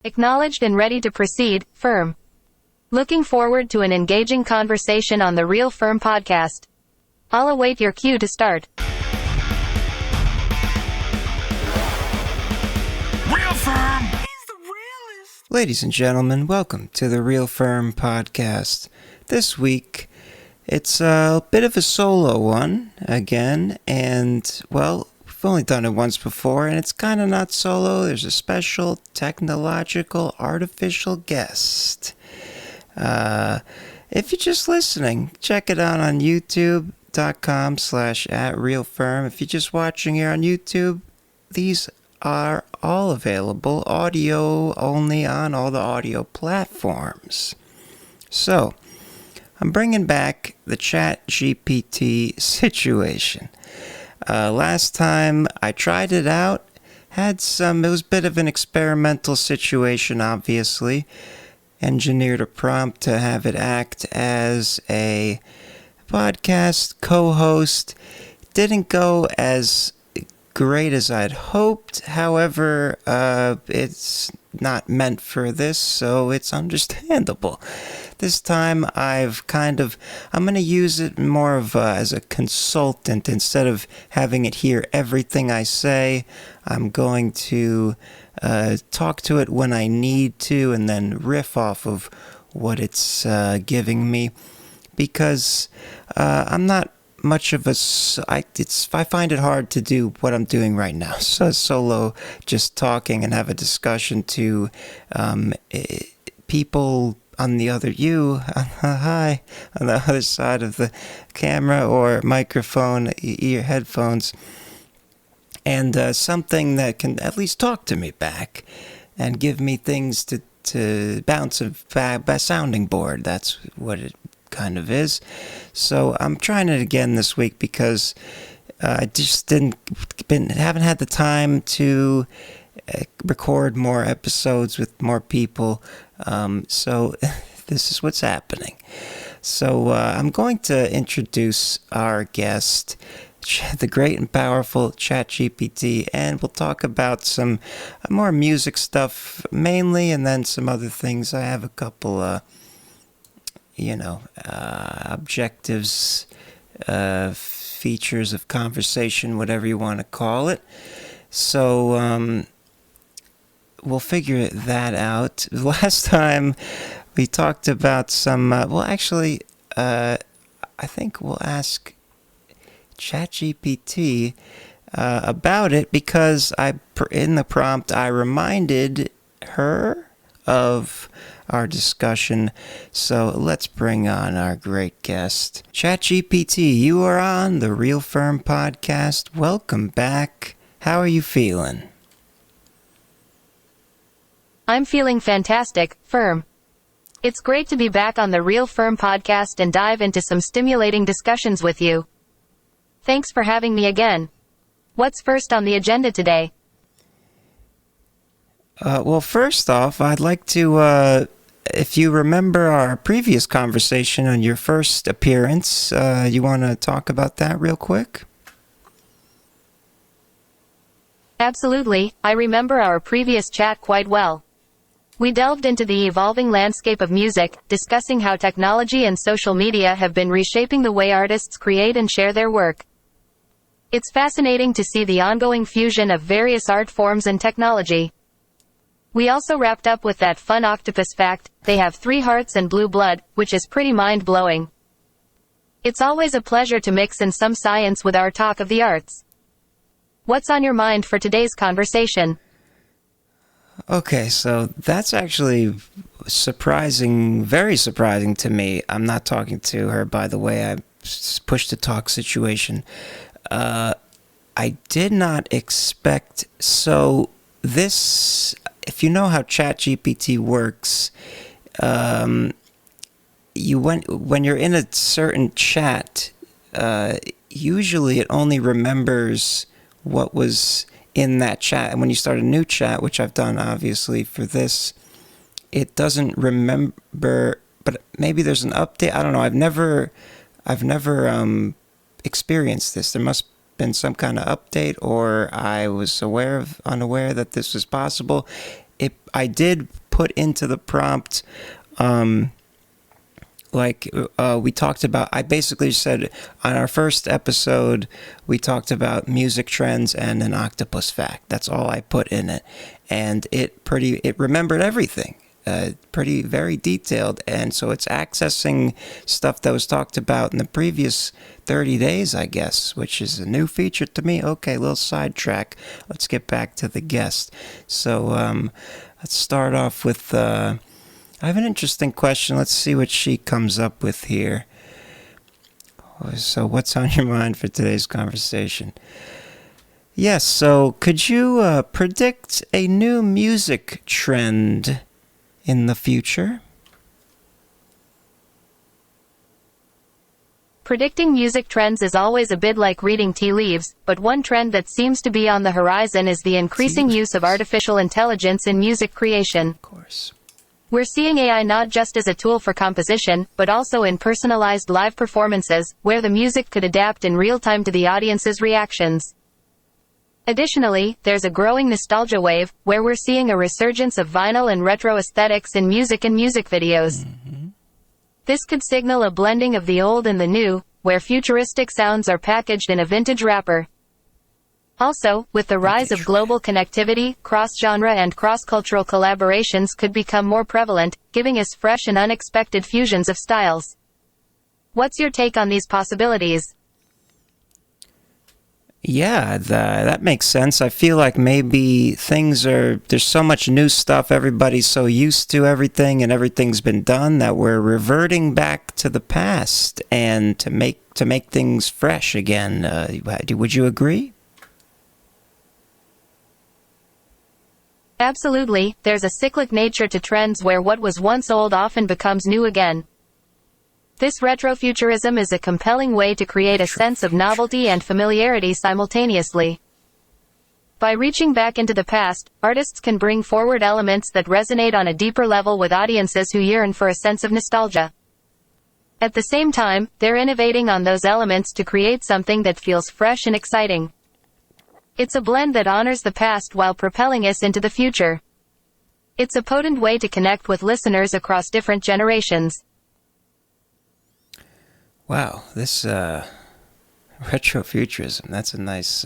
Acknowledged and ready to proceed, FERM. Looking forward to an engaging conversation on the Real FERM Podcast. I'll await your cue to start. Real FERM! He's the realest! Ladies and gentlemen, welcome to the Real FERM Podcast. This week, it's a bit of a solo one again, and, well, we've only done it once before, and it's kind of not solo. There's a special technological artificial guest. If you're just listening, check it out on youtube.com/@realfirm. If you're just watching here on YouTube, these are all available, audio only on all the audio platforms. So, I'm bringing back the ChatGPT situation. Last time I tried it out, it was a bit of an experimental situation, obviously. Engineered a prompt to have it act as a podcast co-host. Didn't go as great as I'd hoped. However, it's not meant for this, so it's understandable. This time I'm going to use it more of as a consultant. Instead of having it hear everything I say, I'm going to talk to it when I need to and then riff off of what it's giving me. Because I'm not much of I find it hard to do what I'm doing right now. So solo, just talking and have a discussion to people on the other hi, on the other side of the camera or microphone, ear headphones, and something that can at least talk to me back and give me things to bounce a sounding board. That's what it kind of is. So I'm trying it again this week because I just haven't had the time to record more episodes with more people. So this is what's happening. So I'm going to introduce our guest, the great and powerful ChatGPT, and we'll talk about some more music stuff mainly, and then some other things. I have a couple objectives, features of conversation, whatever you want to call it. So we'll figure that out. Last time we talked about some, I think we'll ask ChatGPT about it, because in the prompt I reminded her of our discussion. So let's bring on our great guest. ChatGPT, you are on the Real FERM Podcast. Welcome back. How are you feeling? I'm feeling fantastic, FERM. It's great to be back on the Real FERM Podcast and dive into some stimulating discussions with you. Thanks for having me again. What's first on the agenda today? Well, first off, I'd like to, if you remember our previous conversation on your first appearance, you want to talk about that real quick? Absolutely, I remember our previous chat quite well. We delved into the evolving landscape of music, discussing how technology and social media have been reshaping the way artists create and share their work. It's fascinating to see the ongoing fusion of various art forms and technology. We also wrapped up with that fun octopus fact: they have 3 hearts and blue blood, which is pretty mind-blowing. It's always a pleasure to mix in some science with our talk of the arts. What's on your mind for today's conversation? Okay, so that's actually surprising, very surprising to me. I'm not talking to her, by the way. I pushed the talk situation. I did not expect, so this, if you know how ChatGPT works, when you're in a certain chat, usually it only remembers what was in that chat. And when you start a new chat, which I've done obviously for this, it doesn't remember, but maybe there's an update. I don't know. I've never experienced this. There must have been some kind of update, or I was unaware that this was possible. I did put into the prompt, we talked about, I basically said on our first episode, we talked about music trends and an octopus fact. That's all I put in it. And it remembered everything. Very detailed. And so it's accessing stuff that was talked about in the previous 30 days, I guess, which is a new feature to me. Okay, little sidetrack. Let's get back to the guest. So let's start off with, I have an interesting question. Let's see what she comes up with here. So what's on your mind for today's conversation? Yes, so could you predict a new music trend in the future? Predicting music trends is always a bit like reading tea leaves, but one trend that seems to be on the horizon is the increasing use of artificial intelligence in music creation. Of course. We're seeing AI not just as a tool for composition, but also in personalized live performances, where the music could adapt in real time to the audience's reactions. Additionally, there's a growing nostalgia wave, where we're seeing a resurgence of vinyl and retro aesthetics in music and music videos. Mm-hmm. This could signal a blending of the old and the new, where futuristic sounds are packaged in a vintage wrapper. Also, with the rise of global connectivity, cross-genre and cross-cultural collaborations could become more prevalent, giving us fresh and unexpected fusions of styles. What's your take on these possibilities? Yeah, that makes sense. I feel like maybe there's so much new stuff, everybody's so used to everything and everything's been done that we're reverting back to the past and to make things fresh again. Would you agree? Absolutely, there's a cyclic nature to trends where what was once old often becomes new again. This retrofuturism is a compelling way to create a sense of novelty and familiarity simultaneously. By reaching back into the past, artists can bring forward elements that resonate on a deeper level with audiences who yearn for a sense of nostalgia. At the same time, they're innovating on those elements to create something that feels fresh and exciting. It's a blend that honors the past while propelling us into the future. It's a potent way to connect with listeners across different generations. Wow, this retrofuturism, that's a nice,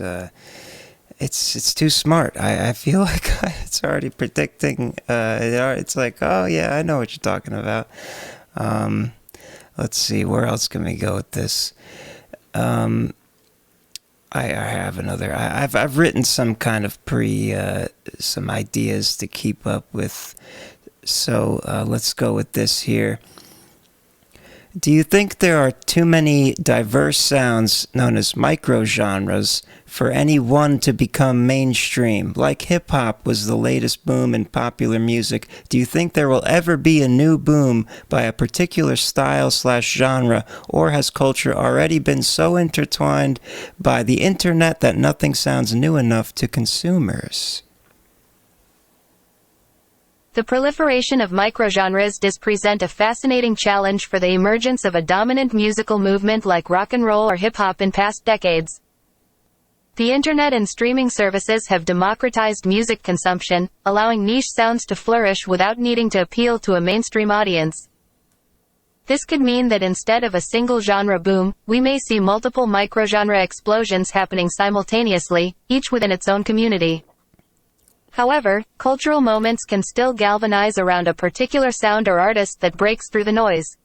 it's too smart. I feel like it's already predicting, it's like, oh yeah, I know what you're talking about. Let's see, where else can we go with this? I have another, I've written some kind of some ideas to keep up with. So let's go with this here. Do you think there are too many diverse sounds known as microgenres for any one to become mainstream? Like hip-hop was the latest boom in popular music, do you think there will ever be a new boom by a particular style/genre, or has culture already been so intertwined by the internet that nothing sounds new enough to consumers? The proliferation of microgenres does present a fascinating challenge for the emergence of a dominant musical movement like rock and roll or hip-hop in past decades. The internet and streaming services have democratized music consumption, allowing niche sounds to flourish without needing to appeal to a mainstream audience. This could mean that instead of a single genre boom, we may see multiple microgenre explosions happening simultaneously, each within its own community. However, cultural moments can still galvanize around a particular sound or artist that breaks through the noise.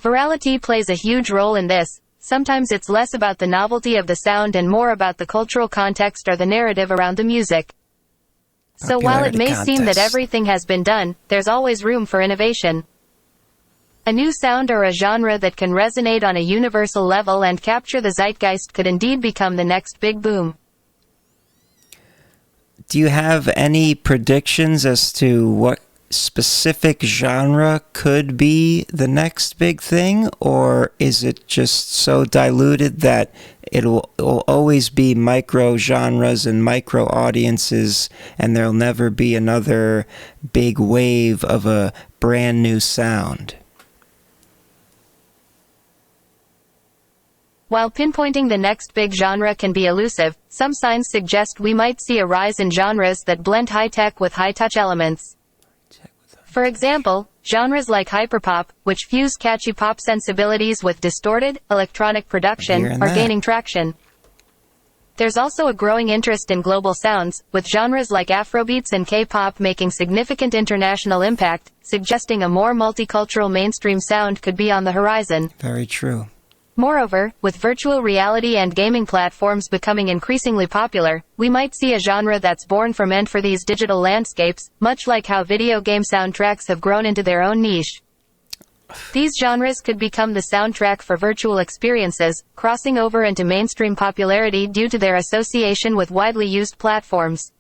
Virality plays a huge role in this. Sometimes it's less about the novelty of the sound and more about the cultural context or the narrative around the music. So while it may seem that everything has been done, there's always room for innovation. A new sound or a genre that can resonate on a universal level and capture the zeitgeist could indeed become the next big boom. Do you have any predictions as to what specific genre could be the next big thing, or is it just so diluted that it'll always be micro genres and micro audiences, and there'll never be another big wave of a brand new sound? While pinpointing the next big genre can be elusive, some signs suggest we might see a rise in genres that blend high-tech with high-touch elements. For example, genres like hyperpop, which fuse catchy pop sensibilities with distorted, electronic production, are gaining traction. There's also a growing interest in global sounds, with genres like Afrobeats and K-pop making significant international impact, suggesting a more multicultural mainstream sound could be on the horizon. Very true. Moreover, with virtual reality and gaming platforms becoming increasingly popular, we might see a genre that's born from and for these digital landscapes, much like how video game soundtracks have grown into their own niche. These genres could become the soundtrack for virtual experiences, crossing over into mainstream popularity due to their association with widely used platforms.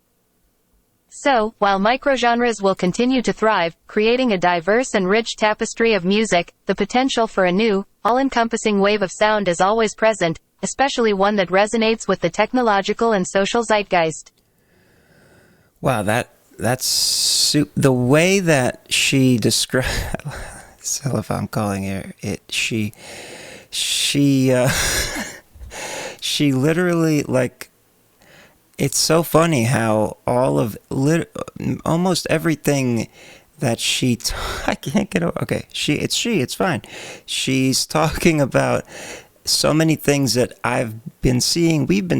So, while microgenres will continue to thrive, creating a diverse and rich tapestry of music, the potential for a new, all-encompassing wave of sound is always present, especially one that resonates with the technological and social zeitgeist. Wow, that's the way that she described. So if I'm calling her it, she literally, like, it's so funny how almost everything that I can't get over. Okay, it's fine. She's talking about so many things that we've been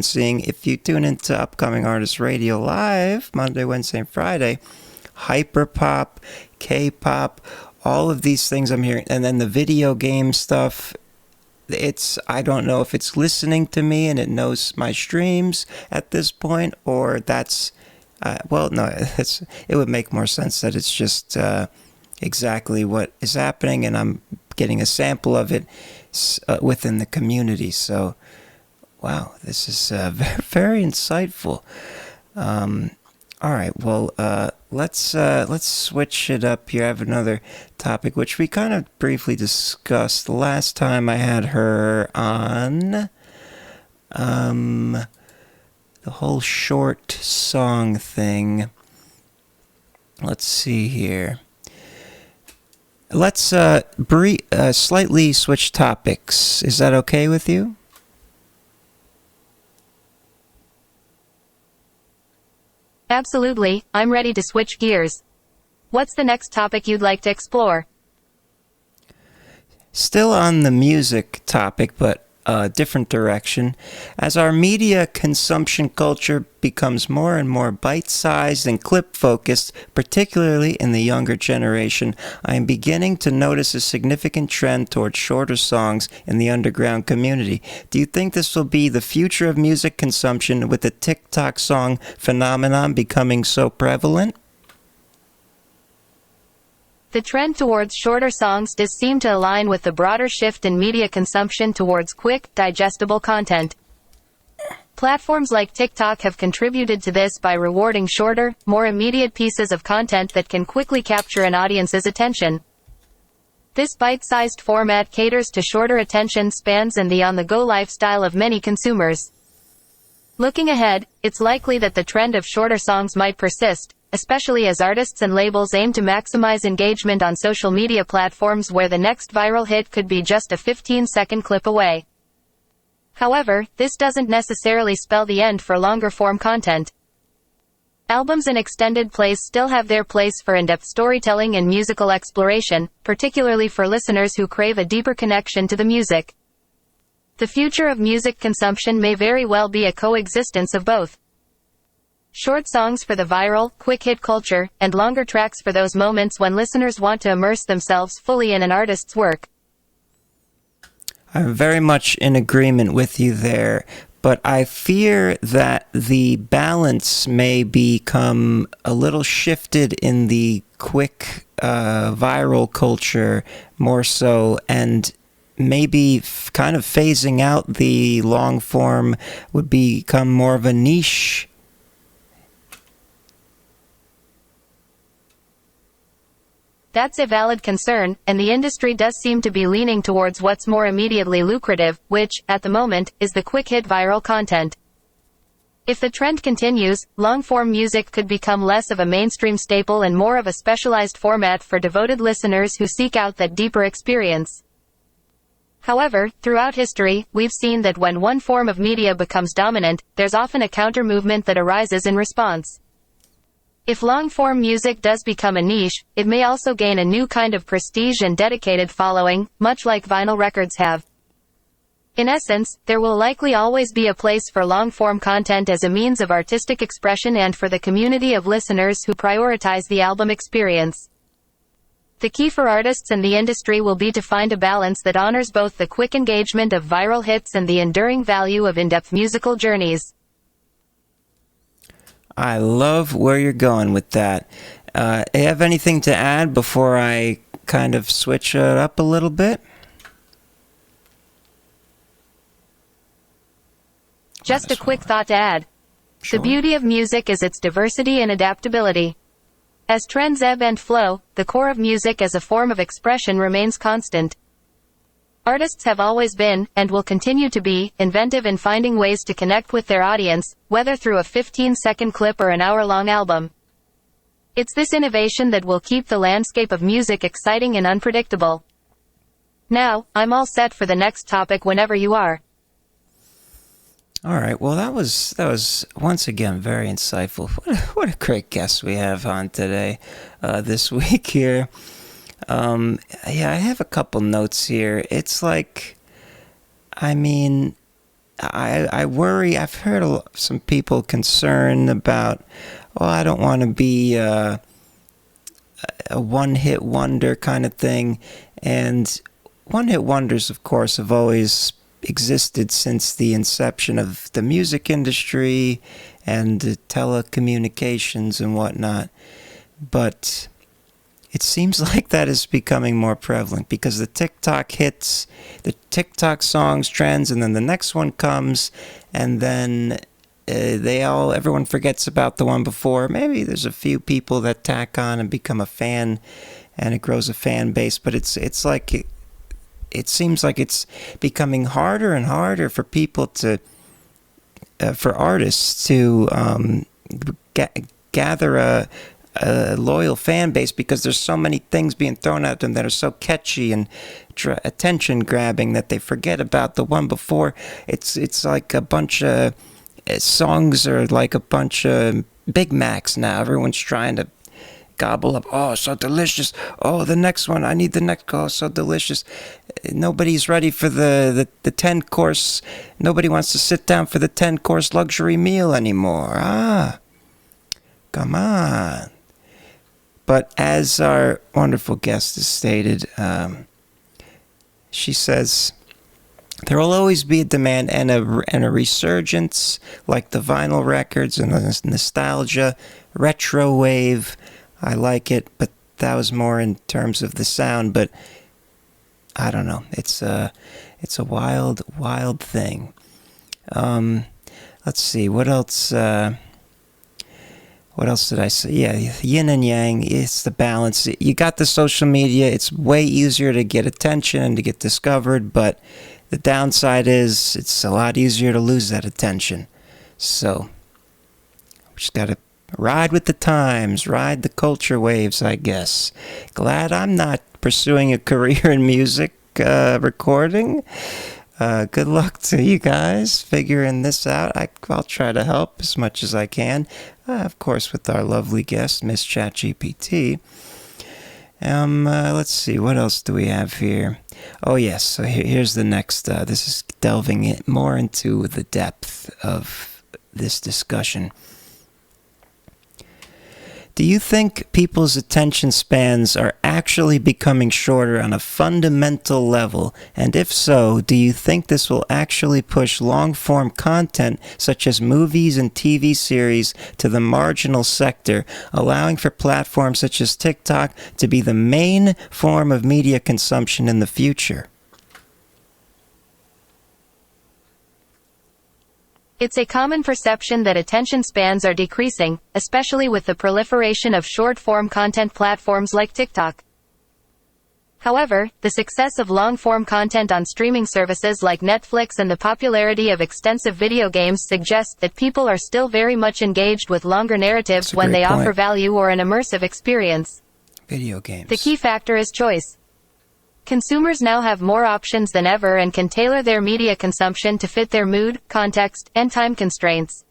seeing. If you tune into Upcoming Artist Radio Live, Monday, Wednesday, and Friday, hyperpop, K-pop, all of these things I'm hearing, and then the video game stuff. I don't know if it's listening to me and it knows my streams at this point, or that's, it would make more sense that it's just exactly what is happening, and I'm getting a sample of it within the community. So, wow, this is very insightful. All right, well, let's switch it up here. I have another topic which we kind of briefly discussed last time I had her on. The whole short song thing. Let's see here. Let's slightly switch topics. Is that okay with you? Absolutely, I'm ready to switch gears. What's the next topic you'd like to explore? Still on the music topic, but a different direction. As our media consumption culture becomes more and more bite-sized and clip-focused, particularly in the younger generation, I am beginning to notice a significant trend towards shorter songs in the underground community. Do you think this will be the future of music consumption, with the TikTok song phenomenon becoming so prevalent? The trend towards shorter songs does seem to align with the broader shift in media consumption towards quick, digestible content. Platforms like TikTok have contributed to this by rewarding shorter, more immediate pieces of content that can quickly capture an audience's attention. This bite-sized format caters to shorter attention spans and the on-the-go lifestyle of many consumers. Looking ahead, it's likely that the trend of shorter songs might persist, especially as artists and labels aim to maximize engagement on social media platforms where the next viral hit could be just a 15-second clip away. However, this doesn't necessarily spell the end for longer-form content. Albums and extended plays still have their place for in-depth storytelling and musical exploration, particularly for listeners who crave a deeper connection to the music. The future of music consumption may very well be a coexistence of both. Short songs for the viral, quick-hit culture, and longer tracks for those moments when listeners want to immerse themselves fully in an artist's work. I'm very much in agreement with you there, but I fear that the balance may become a little shifted in the quick viral culture more so, and maybe kind of phasing out the long form would become more of a niche. That's a valid concern, and the industry does seem to be leaning towards what's more immediately lucrative, which, at the moment, is the quick-hit viral content. If the trend continues, long-form music could become less of a mainstream staple and more of a specialized format for devoted listeners who seek out that deeper experience. However, throughout history, we've seen that when one form of media becomes dominant, there's often a counter-movement that arises in response. If long-form music does become a niche, it may also gain a new kind of prestige and dedicated following, much like vinyl records have. In essence, there will likely always be a place for long-form content as a means of artistic expression and for the community of listeners who prioritize the album experience. The key for artists and the industry will be to find a balance that honors both the quick engagement of viral hits and the enduring value of in-depth musical journeys. I love where you're going with that. Have anything to add before I kind of switch it up a little bit? Just a quick thought to add. Sure. The beauty of music is its diversity and adaptability. As trends ebb and flow, the core of music as a form of expression remains constant. Artists have always been, and will continue to be, inventive in finding ways to connect with their audience, whether through a 15-second clip or an hour-long album. It's this innovation that will keep the landscape of music exciting and unpredictable. Now, I'm all set for the next topic whenever you are. All right. Well, that was once again very insightful. What a great guest we have on today, this week here. Yeah, I have a couple notes here. It's like, I mean, I worry. I've heard some people concerned about, oh, I don't want to be a one-hit wonder kind of thing. And one-hit wonders, of course, have always existed since the inception of the music industry and the telecommunications and whatnot. But it seems like that is becoming more prevalent because the TikTok hits, the TikTok songs trends, and then the next one comes, and then everyone forgets about the one before. Maybe there's a few people that tack on and become a fan, and it grows a fan base. But it's like it seems like it's becoming harder and harder for people to, for artists to gather a loyal fan base because there's so many things being thrown at them that are so catchy and attention grabbing that they forget about the one before. It's like a bunch of songs are like a bunch of Big Macs now. Everyone's trying to gobble up. Oh, so delicious. Oh, the next one. I need the next. Oh, so delicious. Nobody's ready for the 10-course. Nobody wants to sit down for the 10-course luxury meal anymore. Come on. But as our wonderful guest has stated, she says, there will always be a demand and a resurgence like the vinyl records and the nostalgia, retro wave. I like it, but that was more in terms of the sound. But I don't know. It's a wild, wild thing. Let's see. What else? What else did I say? Yeah, yin and yang. It's the balance. You got the social media. It's way easier to get attention and to get discovered. But the downside is it's a lot easier to lose that attention. So we just got to ride with the times, ride the culture waves, I guess. Glad I'm not pursuing a career in music recording. Good luck to you guys figuring this out. I'll try to help as much as I can. Of course, with our lovely guest, Miss ChatGPT. Let's see, what else do we have here? Oh, yes, so here's the next. This is delving more into the depth of this discussion. Do you think people's attention spans are actually becoming shorter on a fundamental level? And if so, do you think this will actually push long-form content such as movies and TV series to the marginal sector, allowing for platforms such as TikTok to be the main form of media consumption in the future? It's a common perception that attention spans are decreasing, especially with the proliferation of short-form content platforms like TikTok. However, the success of long-form content on streaming services like Netflix and the popularity of extensive video games suggests that people are still very much engaged with longer narratives when they offer value or an immersive experience. Video games. The key factor is choice. Consumers now have more options than ever and can tailor their media consumption to fit their mood, context, and time constraints.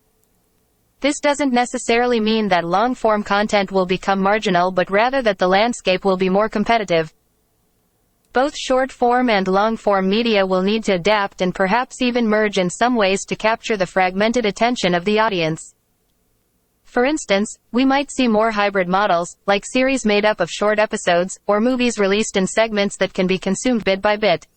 This doesn't necessarily mean that long-form content will become marginal, but rather that the landscape will be more competitive. Both short-form and long-form media will need to adapt and perhaps even merge in some ways to capture the fragmented attention of the audience. For instance, we might see more hybrid models, like series made up of short episodes, or movies released in segments that can be consumed bit by bit.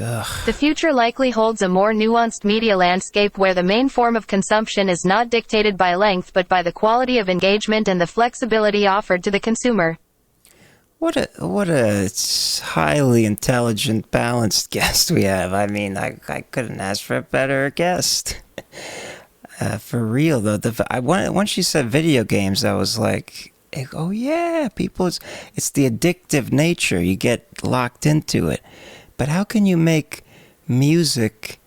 Ugh. The future likely holds a more nuanced media landscape where the main form of consumption is not dictated by length but by the quality of engagement and the flexibility offered to the consumer. What a highly intelligent, balanced guest we have. I mean, I couldn't ask for a better guest. For real though, once she said video games, I was like, oh yeah, people, it's the addictive nature. You get locked into it. But how can you make music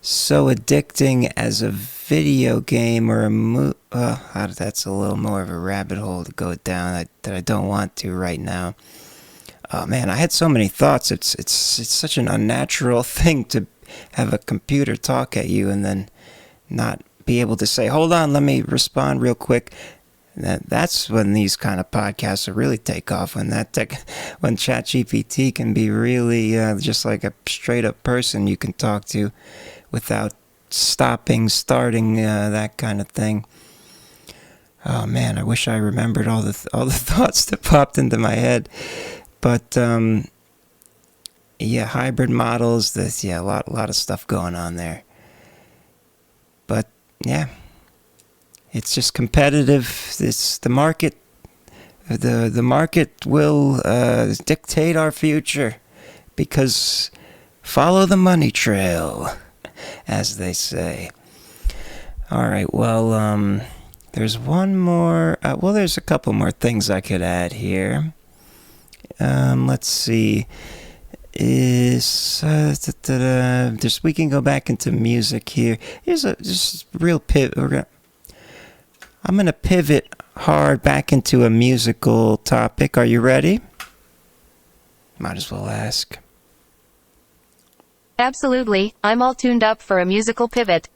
so addicting as a video game or a that's a little more of a rabbit hole to go down that I don't want to right now. Oh man, I had so many thoughts. It's such an unnatural thing to have a computer talk at you and then not be able to say, hold on, let me respond real quick. That's when these kind of podcasts will really take off, when ChatGPT can be really just like a straight up person you can talk to without starting, that kind of thing. Oh man, I wish I remembered all the thoughts that popped into my head. But yeah, hybrid models, a lot of stuff going on there. But yeah, it's just competitive. It's the market. The market will dictate our future, because follow the money trail, as they say. All right. Well, there's one more. There's a couple more things I could add here. Let's see. Just we can go back into music here. Here's just real pivot. I'm gonna pivot hard back into a musical topic. Are you ready? Might as well ask. Absolutely, I'm all tuned up for a musical pivot.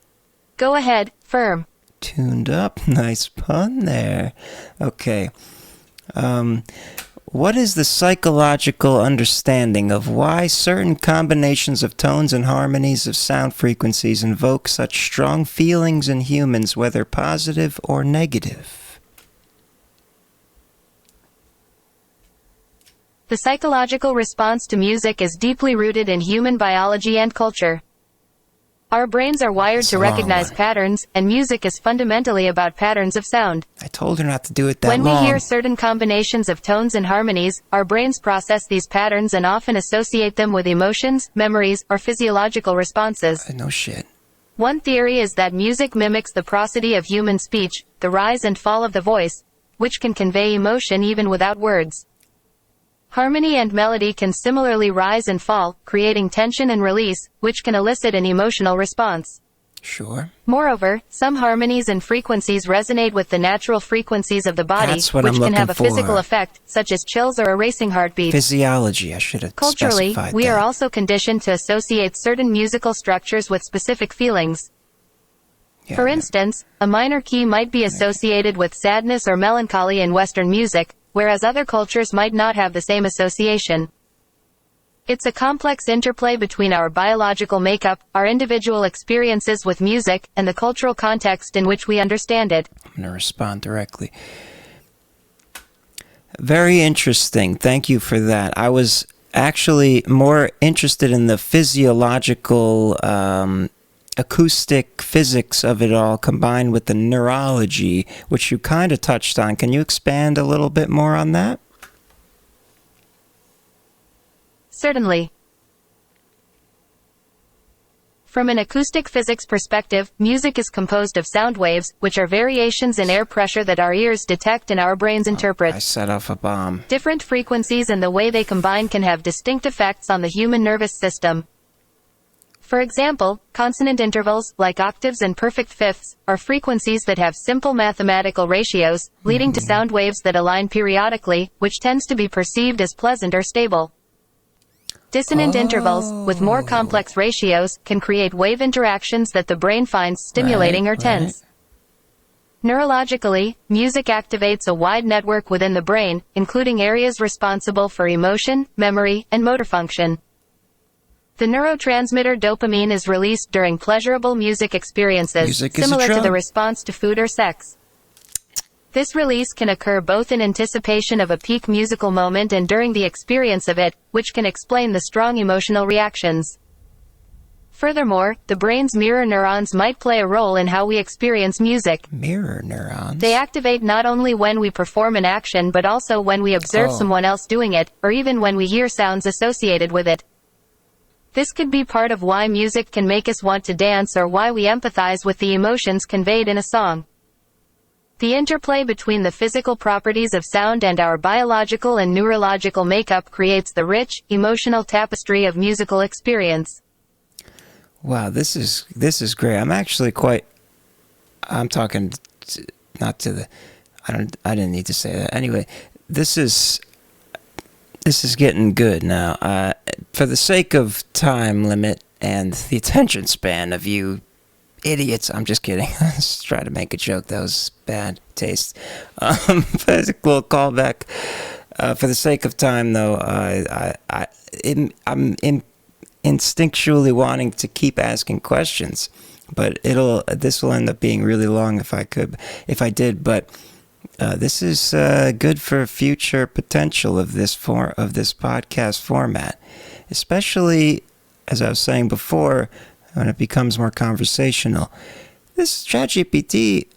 Go ahead, Firm. Tuned up? Nice pun there. Okay. What is the psychological understanding of why certain combinations of tones and harmonies of sound frequencies invoke such strong feelings in humans, whether positive or negative? The psychological response to music is deeply rooted in human biology and culture. Our brains are wired to recognize patterns, and music is fundamentally about patterns of sound. I told her not to do it that long. When we hear certain combinations of tones and harmonies, our brains process these patterns and often associate them with emotions, memories, or physiological responses. No shit. One theory is that music mimics the prosody of human speech, the rise and fall of the voice, which can convey emotion even without words. Harmony and melody can similarly rise and fall, creating tension and release, which can elicit an emotional response. Sure. Moreover, some harmonies and frequencies resonate with the natural frequencies of the body, which can have a physical effect, such as chills or a racing heartbeat. Physiology, I should have Culturally, specified we that. are also conditioned to associate certain musical structures with specific feelings. Yeah, For instance, a minor key might be associated with sadness or melancholy in Western music, whereas other cultures might not have the same association. It's a complex interplay between our biological makeup, our individual experiences with music, and the cultural context in which we understand it. I'm going to respond directly. Very interesting. Thank you for that. I was actually more interested in the physiological acoustic physics of it all combined with the neurology, which you kind of touched on. Can you expand a little bit more on that? Certainly. From an acoustic physics perspective, music is composed of sound waves, which are variations in air pressure that our ears detect and our brains interpret. I set off a bomb. Different frequencies and the way they combine can have distinct effects on the human nervous system. For example, consonant intervals, like octaves and perfect fifths, are frequencies that have simple mathematical ratios, leading to sound waves that align periodically, which tends to be perceived as pleasant or stable. Dissonant intervals, with more complex ratios, can create wave interactions that the brain finds stimulating or tense. Neurologically, music activates a wide network within the brain, including areas responsible for emotion, memory, and motor function. The neurotransmitter dopamine is released during pleasurable music experiences, similar to the response to food or sex. This release can occur both in anticipation of a peak musical moment and during the experience of it, which can explain the strong emotional reactions. Furthermore, the brain's mirror neurons might play a role in how we experience music. Mirror neurons? They activate not only when we perform an action but also when we observe someone else doing it, or even when we hear sounds associated with it. This could be part of why music can make us want to dance or why we empathize with the emotions conveyed in a song. The interplay between the physical properties of sound and our biological and neurological makeup creates the rich, emotional tapestry of musical experience. Wow, this is great. I'm talking not to the, I didn't need to say that. Anyway, this is getting good now. For the sake of time limit and the attention span of you idiots, I'm just kidding. I was trying to make a joke. That was bad taste. But a little callback. For the sake of time, though, I'm instinctually wanting to keep asking questions, but this will end up being really long if I did. But this is good for future potential of this podcast format, especially as I was saying before, when it becomes more conversational. This ChatGPT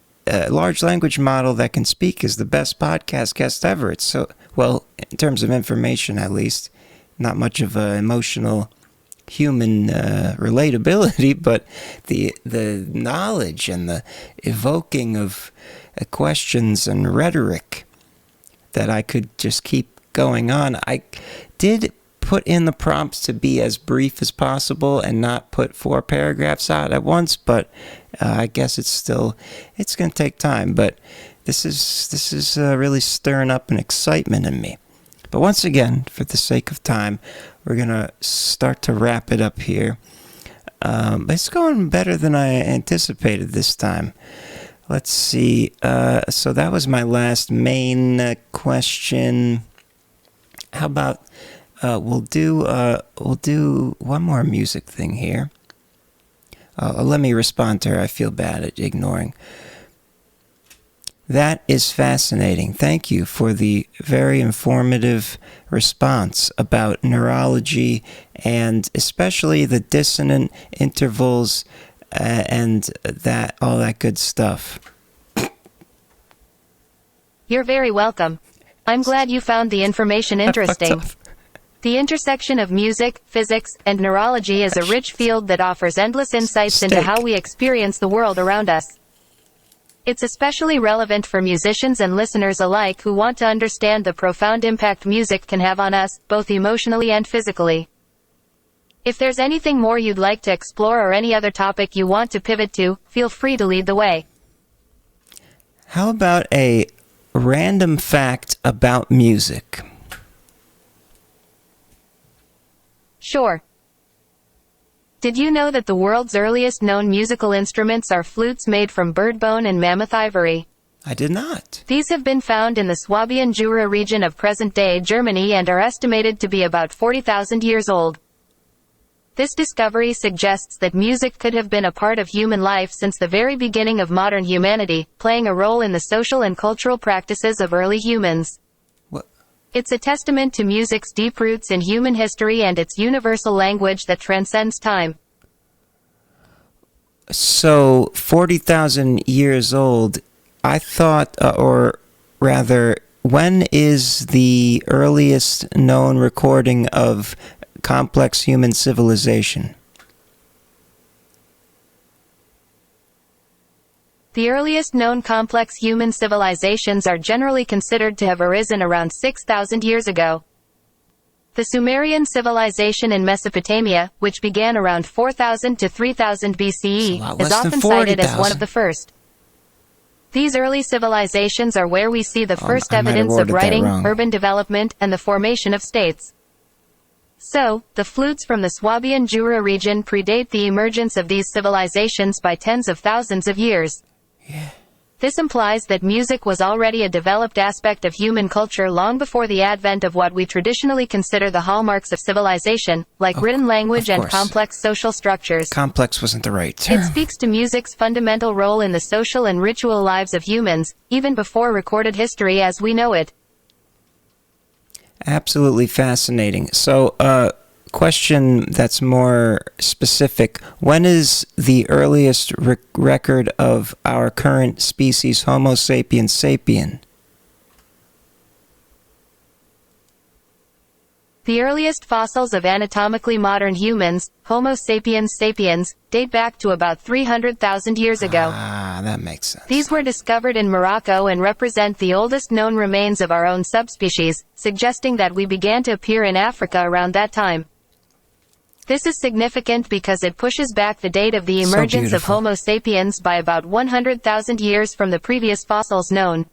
large language model that can speak is the best podcast guest ever. It's so, well, in terms of information at least, not much of a emotional human relatability, but the knowledge and the evoking of questions and rhetoric that I could just keep going on. I did put in the prompts to be as brief as possible and not put 4 paragraphs out at once, but I guess it's going to take time. But this is really stirring up an excitement in me. But once again, for the sake of time, we're going to start to wrap it up here. But it's going better than I anticipated this time. Let's see. So that was my last main question. How about we'll do one more music thing here. Let me respond to her. I feel bad at ignoring. That is fascinating. Thank you for the very informative response about neurology and especially the dissonant intervals and all that good stuff. You're very welcome. I'm glad you found the information interesting. The intersection of music, physics, and neurology is a rich field that offers endless insights into how we experience the world around us. It's especially relevant for musicians and listeners alike who want to understand the profound impact music can have on us, both emotionally and physically. If there's anything more you'd like to explore or any other topic you want to pivot to, feel free to lead the way. How about a random fact about music? Sure. Did you know that the world's earliest known musical instruments are flutes made from bird bone and mammoth ivory? I did not. These have been found in the Swabian Jura region of present-day Germany and are estimated to be about 40,000 years old. This discovery suggests that music could have been a part of human life since the very beginning of modern humanity, playing a role in the social and cultural practices of early humans. It's a testament to music's deep roots in human history and its universal language that transcends time. So, 40,000 years old, I thought, or rather, when is the earliest known recording of complex human civilization? The earliest known complex human civilizations are generally considered to have arisen around 6,000 years ago. The Sumerian civilization in Mesopotamia, which began around 4000 to 3000 BCE, is often cited as one of the first. These early civilizations are where we see the first evidence of writing, urban development, and the formation of states. So, the flutes from the Swabian Jura region predate the emergence of these civilizations by tens of thousands of years. Yeah. This implies that music was already a developed aspect of human culture long before the advent of what we traditionally consider the hallmarks of civilization, like written language and complex social structures. Complex wasn't the right term. It speaks to music's fundamental role in the social and ritual lives of humans, even before recorded history as we know it. Absolutely fascinating. So, question that's more specific. When is the earliest record of our current species, Homo sapiens sapien? The earliest fossils of anatomically modern humans, Homo sapiens sapiens, date back to about 300,000 years ago. Ah, that makes sense. These were discovered in Morocco and represent the oldest known remains of our own subspecies, suggesting that we began to appear in Africa around that time. This is significant because it pushes back the date of the emergence of Homo sapiens by about 100,000 years from the previous fossils known.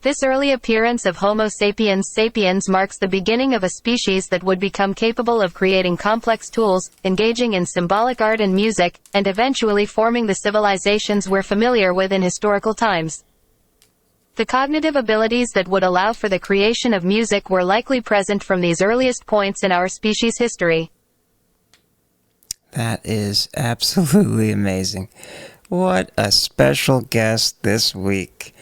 This early appearance of Homo sapiens sapiens marks the beginning of a species that would become capable of creating complex tools, engaging in symbolic art and music, and eventually forming the civilizations we're familiar with in historical times. The cognitive abilities that would allow for the creation of music were likely present from these earliest points in our species' history. That is absolutely amazing. What a special guest this week.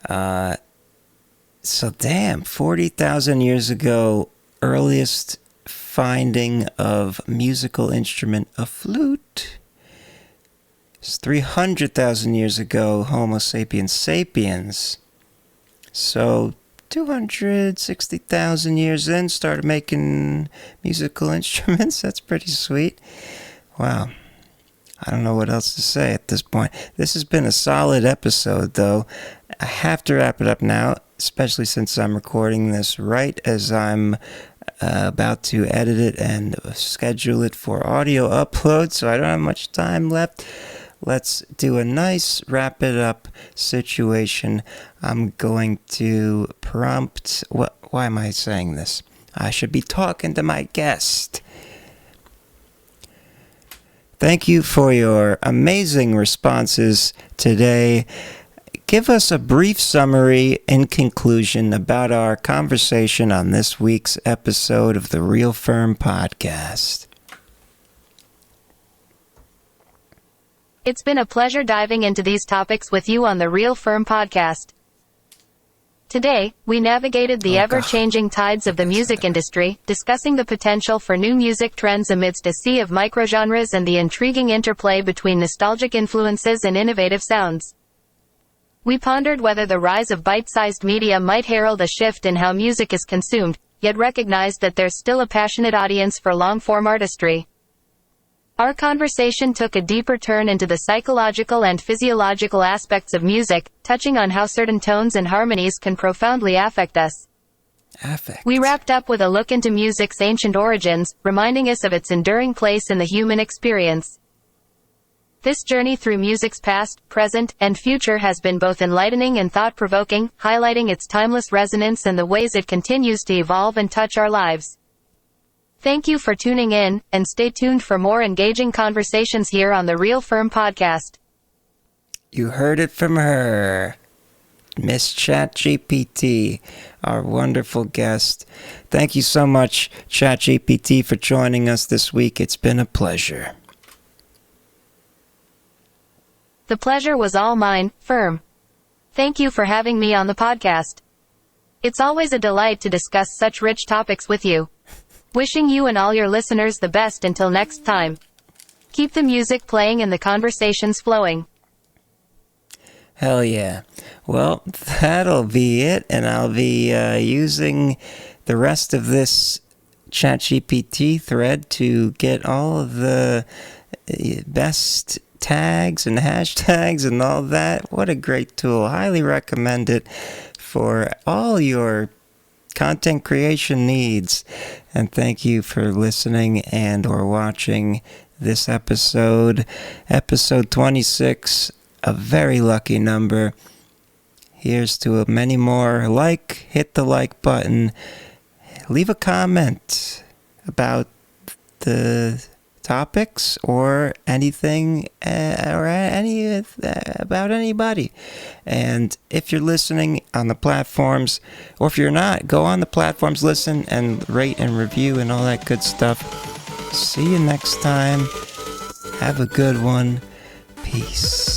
So damn, 40,000 years ago, earliest finding of musical instrument, a flute. It's 300,000 years ago, Homo sapiens sapiens. So 260,000 years in, started making musical instruments. That's pretty sweet. Wow. I don't know what else to say at this point. This has been a solid episode, though. I have to wrap it up now, especially since I'm recording this right as I'm about to edit it and schedule it for audio upload, so I don't have much time left. Let's do a nice wrap it up situation. I'm going to prompt... Why am I saying this? I should be talking to my guest. Thank you for your amazing responses today. Give us a brief summary in conclusion about our conversation on this week's episode of the Real FERM Podcast. It's been a pleasure diving into these topics with you on the Real FERM Podcast. Today, we navigated the ever-changing tides of the music industry, discussing the potential for new music trends amidst a sea of microgenres and the intriguing interplay between nostalgic influences and innovative sounds. We pondered whether the rise of bite-sized media might herald a shift in how music is consumed, yet recognized that there's still a passionate audience for long-form artistry. Our conversation took a deeper turn into the psychological and physiological aspects of music, touching on how certain tones and harmonies can profoundly affect us. We wrapped up with a look into music's ancient origins, reminding us of its enduring place in the human experience. This journey through music's past, present, and future has been both enlightening and thought-provoking, highlighting its timeless resonance and the ways it continues to evolve and touch our lives. Thank you for tuning in, and stay tuned for more engaging conversations here on the Real FERM Podcast. You heard it from her, Miss ChatGPT, our wonderful guest. Thank you so much, ChatGPT, for joining us this week. It's been a pleasure. The pleasure was all mine, FERM. Thank you for having me on the podcast. It's always a delight to discuss such rich topics with you. Wishing you and all your listeners the best until next time. Keep the music playing and the conversations flowing. Hell yeah. Well, that'll be it, and I'll be using the rest of this ChatGPT thread to get all of the best tags and hashtags and all that. What a great tool. Highly recommend it for all your content creation needs. And thank you for listening and or watching this episode 26, a very lucky number. Here's to many more. Hit the like button, leave a comment, about the topics or anything about anybody. And if you're listening on the platforms, or if you're not, go on the platforms, listen and rate and review and all that good stuff. See you next time. Have a good one. Peace.